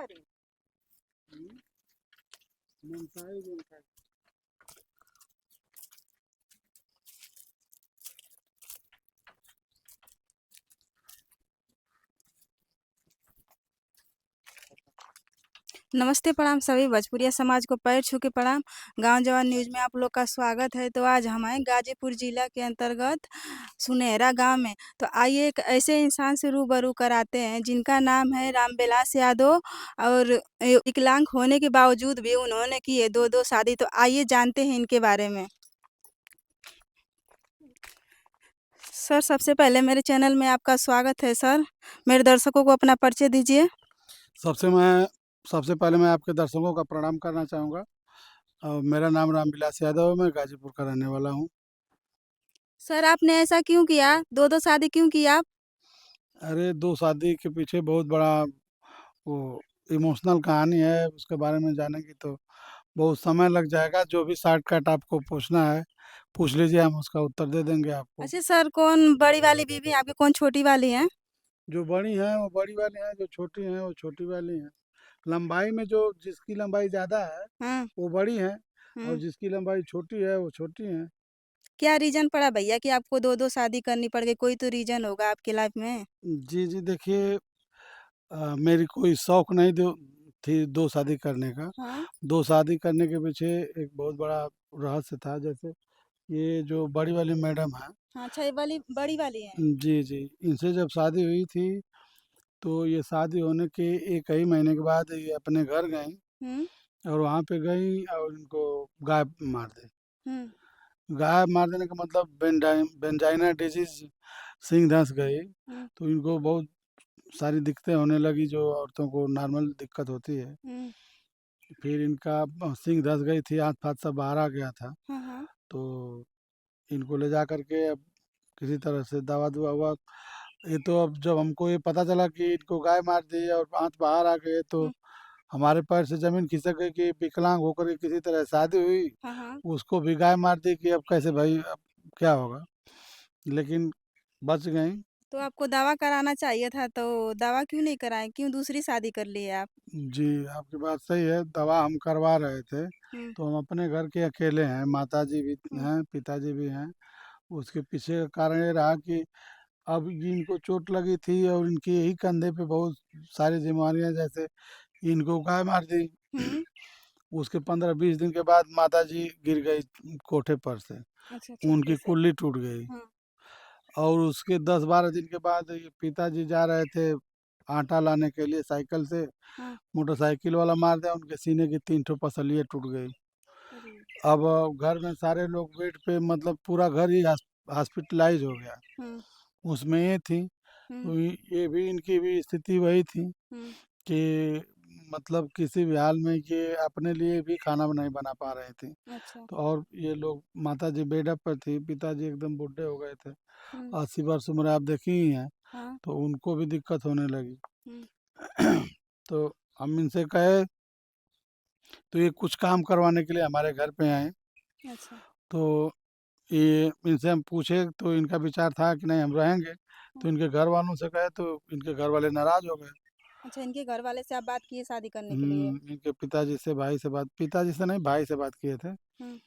करी? मनसाई मनसाई। नमस्ते, प्रणाम सभी भोजपुरिया समाज को पैर छू के प्रणाम। गांव जवान न्यूज़ में आप लोग का स्वागत है। तो आज हम हैं गाजीपुर जिला के अंतर्गत सुनहरा गांव में। तो आइए एक ऐसे इंसान से रूबरू कराते हैं जिनका नाम है रामविलास यादव और विकलांग होने के बावजूद भी उन्होंने की है दो शादी। तो आइए जानते हैं इनके बारे में। सर, सबसे पहले मेरे चैनल में आपका स्वागत है। सर, मेरे दर्शकों को अपना परिचय दीजिए। सबसे पहले मैं आपके दर्शकों का प्रणाम करना चाहूँगा। मेरा नाम रामविलास यादव है, मैं गाजीपुर का रहने वाला हूँ। सर, आपने ऐसा क्यों किया? दो शादी क्यों किया? अरे दो शादी के पीछे बहुत बड़ा वो इमोशनल कहानी है, उसके बारे में जानेंगे तो बहुत समय लग जाएगा। जो भी शॉर्टकट आपको पूछना है पूछ लीजिए, हम उसका उत्तर दे देंगे आपको। अच्छा सर, कौन बड़ी वाली बीवी है आपकी, कौन छोटी वाली है? जो बड़ी हैं वो बड़ी वाली हैं, जो छोटी हैं वो छोटी वाली हैं। लंबाई में जो जिसकी लंबाई ज़्यादा है हाँ। वो बड़ी हैं, और हम्म। जिसकी लंबाई छोटी है वो छोटी हैं। क्या रीजन पड़ा भैया कि आपको दो शादी करनी पड़ गई? कोई तो रीजन होगा आपकी लाइफ में। जी जी, देखिए, मेरी कोई शौक नहीं थी दो शादी करने का। हाँ। दो शादी करने के पीछे एक बहुत बड़ा रहस्य था। जैसे ये जो बड़ी वाली मैडम है, हाँ, अच्छा, ये वाली बड़ी वाली है। जी जी, इनसे जब शादी हुई थी तो ये शादी होने के एक ही महीने के बाद ये अपने घर गई, हम्म। और वहाँ पे गई और इनको गाय मार दी। हम्म। गाय मार देने का मतलब बेंजाइना डिजीज, सिंह धंस गई। हम्म। तो इनको बहुत सारी दिक्कतें होने लगी, जो औरतों को नॉर्मल दिक्कत होती है। हम्म। फिर इनका सिंग धंस गई थी, हाथ फाथ सब बाहर आ गया था। हाँ हाँ। तो इनको ले जा करके अब किसी तरह से दवा दुआ हुआ। ये तो अब जब हमको ये पता चला कि इनको गाय मार दी और हाथ बाहर आ गए, तो हम्म। हमारे पैर से जमीन खिसक गई कि विकलांग होकर के किसी तरह शादी हुई, हाँ हाँ। उसको भी गाय मार दी कि अब कैसे भाई, अब क्या होगा। लेकिन बच गई। तो आपको दावा कराना चाहिए था, तो दावा क्यों नहीं कराए? क्यों दूसरी शादी कर लिए आप? जी, आपकी बात सही है, दवा हम करवा रहे थे। हम्म। तो हम अपने घर के अकेले हैं, माताजी भी हम्म। हैं, पिताजी भी हैं। उसके पीछे का कारण ये रहा कि अब ये इनको चोट लगी थी और इनके यही कंधे पे बहुत सारी बीमारियां, जैसे इनको गाय मार दी। हम्म। उसके 15-20 दिन के बाद माताजी गिर गई कोठे पर से, अच्छा अच्छा, उनकी कैसे? कुल्ली टूट गई। हाँ। और उसके 10-12 दिन के बाद ये पिताजी जा रहे थे आटा लाने के लिए साइकिल से, हाँ। मोटरसाइकिल वाला मार दिया, उनके सीने की 3 ठो पसलियाँ टूट गई। अरे। अब घर में सारे लोग बेड पे, मतलब पूरा घर ही हॉस्पिटलाइज हो गया। हम्म। उसमें ये थी, हम्म। तो ये भी, इनकी भी स्थिति वही थी हम्म। कि मतलब किसी भी हाल में ये अपने लिए भी खाना नहीं बना पा रही थी। अच्छा। तो और ये लोग, माता जी बेड पर थी, पिताजी एकदम बूढ़े हो गए थे, हम्म। 80 वर्ष उम्र आप देखी ही हैं। हाँ। तो उनको भी दिक्कत होने लगी। हम्म। तो हम इनसे कहे, तो ये कुछ काम करवाने के लिए हमारे घर पे आए। अच्छा। तो ये इनसे हम पूछे तो इनका विचार था कि नहीं हम रहेंगे। हाँ। तो इनके घर वालों से कहे तो इनके घर वाले नाराज हो गए। अच्छा, इनके घर वाले से आप बात किए शादी करने के लिए? इनके पिताजी से, भाई से बात, पिताजी से नहीं भाई से बात किए थे। हम्म।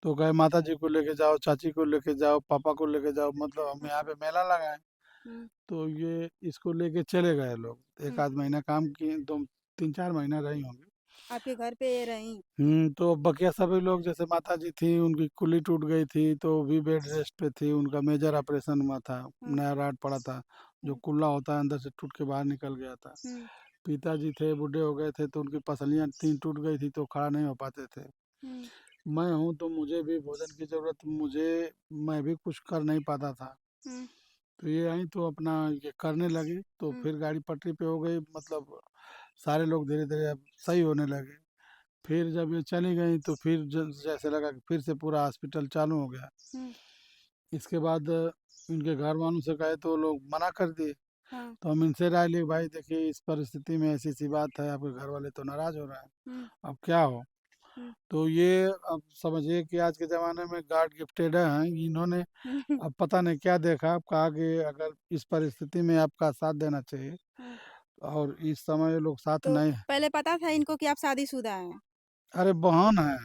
तो कहे माता जी को लेके जाओ, चाची को लेके जाओ, पापा को लेके जाओ, मतलब हम यहाँ अच्छा। पे मेला लगाए। हम्म। तो ये इसको लेके चले गए लोग, एक हम्म। आध महीना काम किए, दो 3-4 महीना रही होंगी। आपके घर पे ये रहीं? तो बकिया सभी लोग, जैसे माता जी थी उनकी कुल्ली टूट गई थी तो भी बेड रेस्ट पे थी, उनका मेजर ऑपरेशन हुआ था, हाँ। नया राड पड़ा था, जो हम्म। कुल्ला होता है अंदर से टूट के बाहर निकल गया था। हम्म। पिताजी थे, बूढ़े हो गए थे, तो उनकी पसलियाँ 3 टूट गई थी, तो खड़ा नहीं हो पाते थे। हम्म। मैं हूँ तो मुझे भी भोजन की ज़रूरत, मैं भी कुछ कर नहीं पाता था। हम्म। तो ये आई तो अपना ये करने लगी, तो हम्म। फिर गाड़ी पटरी पे हो गई, मतलब सारे लोग धीरे धीरे अब सही होने लगे। फिर जब ये चली गई तो फिर जैसे लगा कि फिर से पूरा हॉस्पिटल चालू हो गया। हम्म। इसके बाद इनके घर वालों से कहे तो लोग मना कर दिए। हाँ। तो हम इनसे राय ली, भाई देखिए इस परिस्थिति में ऐसी सी बात है, आपके घर वाले तो नाराज हो रहे हैं, हम्म। अब क्या हो। हम्म। तो ये, अब समझिए कि आज के ज़माने में गॉड गिफ्टेड हैं इन्होंने। हम्म। अब पता नहीं क्या देखा, अब कहा कि अगर इस परिस्थिति में आपका साथ देना चाहिए, हाँ। और इस समय ये लोग साथ तो नहीं। पहले पता था इनको कि आप शादीशुदा हैं? अरे बहन है,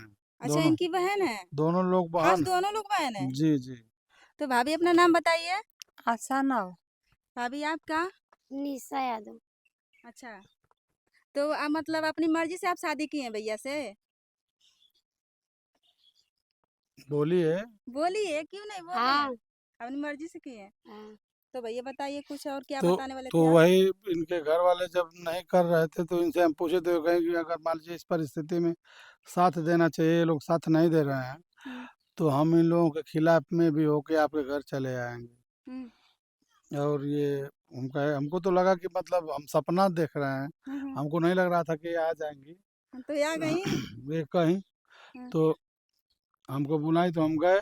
अच्छा, दोनों इनकी बहन है। दोनों लोग आज बहन है। दोनों लोग बहन हैं। जी जी। तो भाभी अपना नाम बताइए। आशा नाव। भाभी आपका? निशा यादव। अच्छा, तो मतलब अपनी मर्जी से आप शादी की हैं भैया से? बोलिए। बोलिए, क्यों नहीं बोलिए। हाँ। अपनी मर्जी से की हैं। हाँ। तो भैया बताइए कुछ, और क्या तो बताने वाले तो थे आप? वही इनके घर वाले जब नहीं कर रहे थे तो इनसे हम पूछे थे, वो कहें कि अगर मान लीजिए इस परिस्थिति में साथ देना चाहिए, ये लोग साथ नहीं दे रहे हैं, हुँ, तो हम इन लोगों के खिलाफ में भी होके आपके घर चले आएंगे। हुँ, और ये हम कहे, हमको तो लगा कि मतलब हम सपना देख रहे हैं, हुँ, हुँ। हमको नहीं लग रहा था कि ये आ जाएंगी। तो ये आ गई? ये कहीं हुँ, तो हमको बुलाई तो हम गए।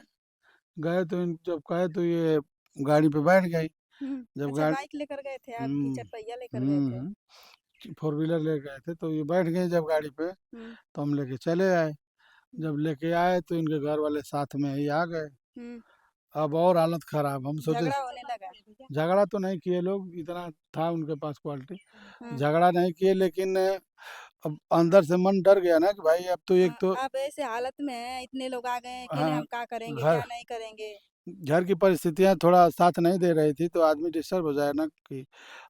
गए तो जब कहे तो ये गाड़ी पे बैठ गई। हुँ। जब अच्छा, गाड़ी बाइक लेकर गए थे आप कि हम्म चरपहिया लेकर गए थे? हम्म 4 व्हीलर ले गए थे, तो ये बैठ गए जब गाड़ी पे, हुँ, तो हम लेके चले आए। हुँ, जब लेके आए तो इनके घर वाले साथ में ही आ गए। हुँ। अब और हालत खराब, हम सोचे। झगड़ा होने लगा। झगड़ा तो नहीं किए लोग, इतना था उनके पास क्वालिटी। हाँ, झगड़ा नहीं किए, लेकिन अब अंदर से मन डर गया ना कि भाई अब तो एक हाँ। तो आप ऐसे हालत में हैं, इतने लोग आ गए हैं, अकेले हाँ, हम क्या करेंगे, घर क्या नहीं करेंगे? घर की परिस्थितियां थोड़ा साथ नहीं दे रही थी, तो आदमी डिस्टर्ब हो जाए ना कि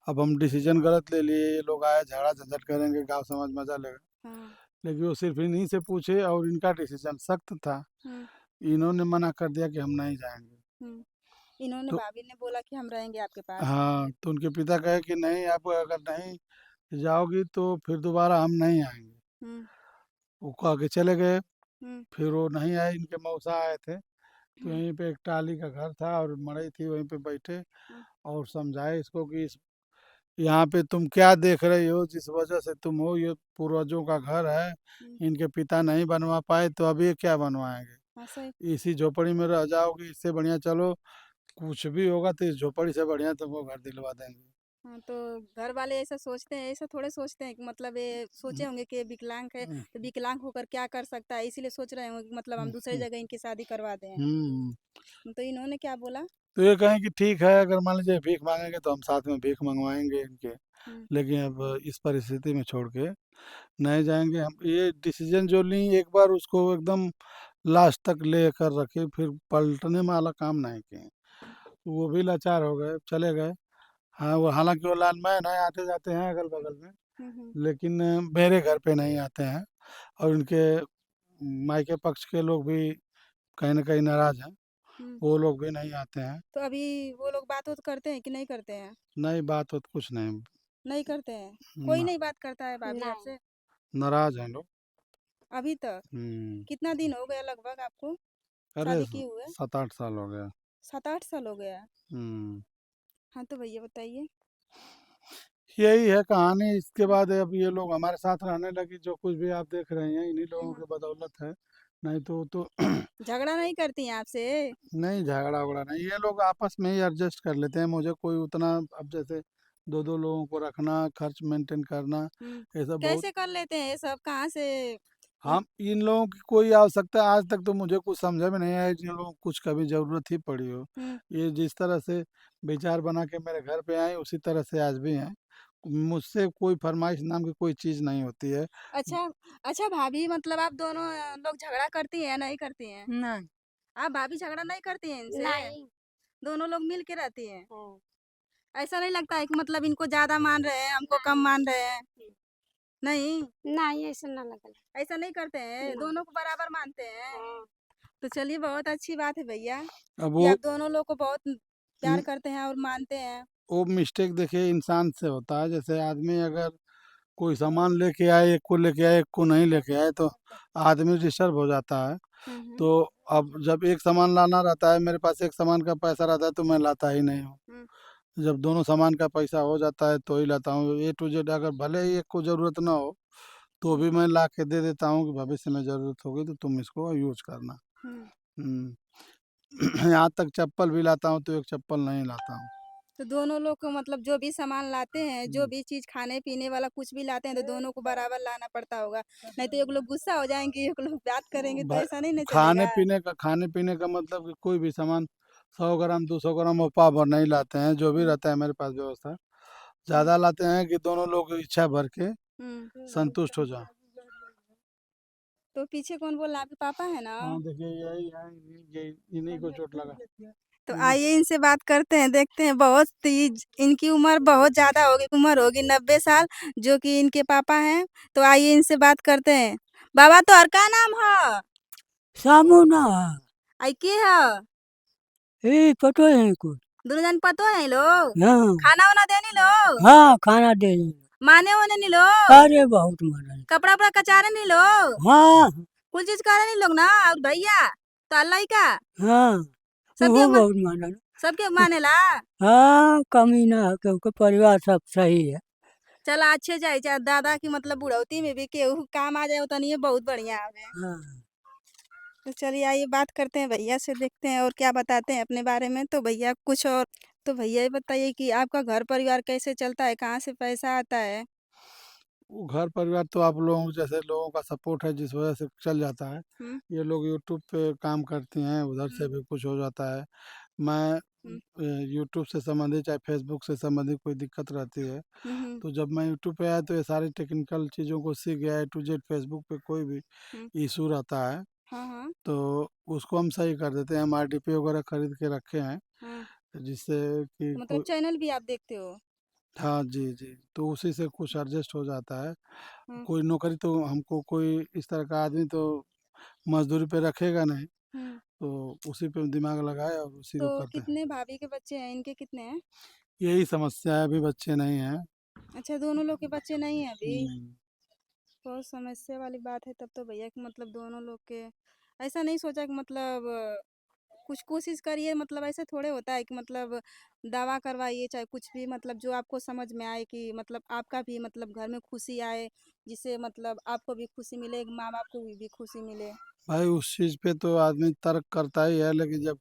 अब हम डिसीजन गलत ले लिए, ये लोग आए झगड़ा झंझट करेंगे, गांव समाज मजा लेगा। हाँ, लेकिन वो सिर्फ इन्हीं से पूछे और इनका डिसीजन सख्त था। हुँ, इन्होंने मना कर दिया कि हम नहीं जाएंगे। हुँ। इन्होंने, तो भाभी ने बोला कि हम रहेंगे आपके पास। हाँ, तो उनके पिता कहे कि नहीं, आप अगर नहीं जाओगी तो फिर दोबारा हम नहीं आएंगे। हुँ, वो कह के चले गए। हुँ, फिर वो नहीं आए, इनके मौसा आए थे, तो हुँ, यहीं पे एक टाली का घर था और मड़ई थी, वहीं पे बैठे हुँ, और समझाए इसको कि यहाँ पे तुम क्या देख रही हो, जिस वजह से तुम हो, ये पूर्वजों का घर है, हुँ। इनके पिता नहीं बनवा पाए तो अब ये क्या बनवाएंगे। हाँ, सही। इसी झोपड़ी में रह जाओगे, इससे बढ़िया चलो कुछ भी होगा तो इस झोपड़ी से बढ़िया तुमको घर दिलवा देंगे। हाँ, तो घर वाले ऐसा सोचते हैं, ऐसा थोड़े सोचते हैं कि मतलब ये सोचे होंगे कि ये विकलांग है, हम्म, तो विकलांग होकर क्या कर सकता है, इसीलिए सोच रहे होंगे कि मतलब हम दूसरी हम्म, जगह इनकी शादी करवा दें। हम्म। तो इन्होंने क्या बोला? तो ये कहें कि ठीक है, अगर मान लीजिए भीख मांगेंगे तो हम साथ में भीख मंगवाएंगे इनके, हुँ, लेकिन अब इस परिस्थिति में छोड़ के नहीं जाएंगे हम। ये डिसीजन जो ली, एक बार उसको एकदम लास्ट तक लेकर रखे, फिर पलटने वाला काम नहीं किए। तो वो भी लाचार हो गए, चले गए। हाँ, वो हालांकि वो लालमैन है, आते जाते हैं अगल बगल में, हुँ, हुँ, लेकिन मेरे घर पे नहीं आते हैं। और उनके मायके पक्ष के लोग भी कहीं ना कहीं नाराज हैं, हुँ। वो लोग भी नहीं आते हैं। तो अभी वो लोग बात-वात करते हैं कि नहीं करते हैं? नहीं, बात होत कुछ नहीं। नहीं करते हैं? कोई ना, नहीं बात करता है भाभी नहीं। आपसे? नाराज हैं लोग। अभी तक? हम्म। कितना दिन हो गया लगभग आपको अरे शादी किए हुए? 7-8 साल हो गया। 7-8 साल हो गया? हम्म। हाँ, तो भैया बताइए। यही है कहानी। इसके बाद अब ये लोग हमारे साथ रहने लगी, जो कुछ भी आप देख रहे हैं इन्हीं लोगों की बदौलत है। नहीं तो झगड़ा नहीं करती हैं आपसे? नहीं, झगड़ा वगड़ा नहीं, ये लोग आपस में ही एडजस्ट कर लेते हैं। मुझे कोई उतना, अब जैसे दो दो लोगों को रखना, खर्च मेंटेन करना, हुँ। ये सब बहुत। कैसे कर लेते हैं ये सब? कहाँ से? इन हम इन लोगों की कोई आवश्यकता आज तक तो मुझे कुछ समझ में नहीं आया, जिन लोगों को कुछ कभी ज़रूरत ही पड़ी हो। हुँ। ये जिस तरह से विचार बना के मेरे घर पे आए, उसी तरह से आज भी हैं। मुझसे कोई फरमाइश नाम की कोई चीज़ नहीं होती है। अच्छा, अच्छा भाभी, मतलब आप दोनों लोग झगड़ा करती हैं या नहीं करती हैं? नहीं। आप भाभी झगड़ा नहीं करती हैं इनसे? नहीं। दोनों लोग मिल के रहती हैं? हाँ। ऐसा नहीं लगता है कि मतलब इनको ज़्यादा मान रहे हैं, हमको कम मान रहे हैं? नहीं? नहीं, ऐसा ना लगल। ऐसा नहीं करते हैं? नहीं। दोनों को बराबर मानते हैं? हाँ। तो चलिए, बहुत अच्छी बात है भैया अब कि आप दोनों लोग को बहुत प्यार करते हैं और मानते हैं। वो मिस्टेक देखिए इंसान से होता है। जैसे आदमी अगर कोई सामान लेके आए, एक को लेके आए, एक को नहीं लेके आए, तो आदमी डिस्टर्ब हो जाता है। हुँ, हुँ, तो अब जब एक सामान लाना रहता है, मेरे पास एक सामान का पैसा रहता है तो मैं लाता ही नहीं हूँ। हुँ, जब दोनों सामान का पैसा हो जाता है तो ही लाता हूँ। ए टू जेड अगर भले ही एक को ज़रूरत ना हो तो हुँ, भी मैं ला के दे देता हूँ कि भविष्य में ज़रूरत होगी तो तुम इसको यूज करना। हुँ। हम्म। यहाँ तक चप्पल भी लाता हूँ तो एक चप्पल नहीं लाता हूँ। तो दोनों लोग को मतलब जो भी सामान लाते हैं, जो हम्म। भी चीज़ खाने-पीने वाला कुछ भी लाते हैं, तो दोनों को बराबर लाना पड़ता होगा। नहीं तो एक लोग गुस्सा हो जाएँगे, एक लोग बात करेंगे, तो भाई, ऐसा नहीं ना चलेगा। खाने पीने का मतलब कि कोई भी सामान 100 ग्राम 200 ग्राम और पाव भर नहीं लाते हैं, जो भी रहता है मेरे पास व्यवस्था ज़्यादा लाते हैं कि दोनों लोग इच्छा भर के संतुष्ट हो जाएं। तो पीछे कौन बोल रहा है? आपके पापा है ना? हाँ, देखिए यही है, इन्हीं को चोट लगा। तो आइए इनसे बात करते हैं, देखते हैं। बहुत तेज इनकी उम्र बहुत ज़्यादा होगी, उम्र होगी 90 साल, जो कि इनके पापा हैं। तो आइए इनसे बात करते हैं। बाबा तो हर का नाम है? सामुना आई के है? ए पतो है कुछ। दोनों जन पतो है लोग? हाँ खाना वाना देनी लोग? हाँ खाना दे देना। माने वाने नहीं लोग? अरे बहुत मजा। कपड़ा उपड़ा कचारे नहीं लोग? हाँ कुल चीज करे नहीं लोग ना? और भैया तो अल्लाह ही का हाँ सबके वो बहुत मजा। सबके माने ला। हाँ कमी ना है, क्योंकि परिवार सब सही है। चला अच्छे जाए चाहे दादा की मतलब बुढ़ौती में भी केहू काम आ जाए उतनी ये बहुत बढ़िया है। हाँ तो चलिए आइए बात करते हैं भैया से, देखते हैं और क्या बताते हैं अपने बारे में। तो भैया कुछ और, तो भैया ये बताइए कि आपका घर परिवार कैसे चलता है, कहाँ से पैसा आता है? वो घर परिवार तो आप लोगों जैसे लोगों का सपोर्ट है, जिस वजह से चल जाता है। हम्म ये लोग यूट्यूब पे काम करती हैं, उधर से हम्म भी कुछ हो जाता है। मैं हम्म यूट्यूब से संबंधित चाहे फेसबुक से संबंधित कोई दिक्कत रहती है, हम्म तो जब मैं यूट्यूब पे आया तो ये सारी टेक्निकल चीज़ों को सीख गया। A to Z फेसबुक पे कोई भी हम्म, इशू रहता है हाँ हाँ तो उसको हम सही कर देते हैं। हम RDP वगैरह खरीद के रखे हैं, हाँ। जिससे कि तो मतलब कोई। चैनल भी आप देखते हो? हाँ जी जी, तो उसी से कुछ एडजस्ट हो जाता है। हम्म कोई नौकरी तो हमको कोई इस तरह का आदमी तो मजदूरी पे रखेगा नहीं, हम्म। तो उसी पे दिमाग लगाए और उसी तो को करते हैं। कितने भाभी के बच्चे हैं, इनके कितने हैं? यही समस्या है, अभी बच्चे नहीं हैं। अच्छा, दोनों लोग के बच्चे नहीं हैं अभी? हम्म, बहुत समस्या वाली बात है तब तो भैया कि मतलब दोनों लोग के ऐसा नहीं सोचा कि मतलब कुछ कोशिश करिए, मतलब ऐसे थोड़े होता है कि मतलब दवा करवाइए चाहे कुछ भी, मतलब जो आपको समझ में आए कि मतलब आपका भी मतलब घर में खुशी आए, जिससे मतलब आपको भी खुशी मिले, माँ बाप को भी खुशी मिले। भाई उस चीज़ पे तो आदमी तर्क करता ही है, लेकिन जब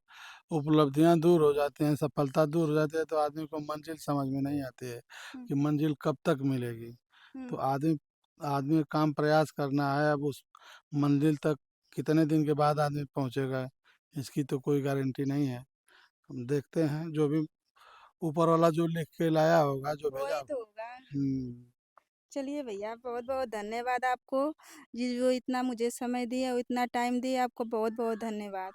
उपलब्धियां दूर हो जाती हैं, सफलता दूर हो जाती है, तो आदमी को मंजिल समझ में नहीं आती है हम्म कि मंजिल कब तक मिलेगी। तो हम्म आदमी आदमी को काम प्रयास करना है। अब उस मंजिल तक कितने दिन के बाद आदमी पहुंचेगा, इसकी तो कोई गारंटी नहीं है। हम देखते हैं, जो भी ऊपर वाला जो लिख के लाया होगा, जो भेजा वही होगा। तो होगा। हम्म। चलिए भैया, बहुत बहुत धन्यवाद आपको, जी जो इतना मुझे समय दिया और इतना टाइम दिया, आपको बहुत बहुत धन्यवाद।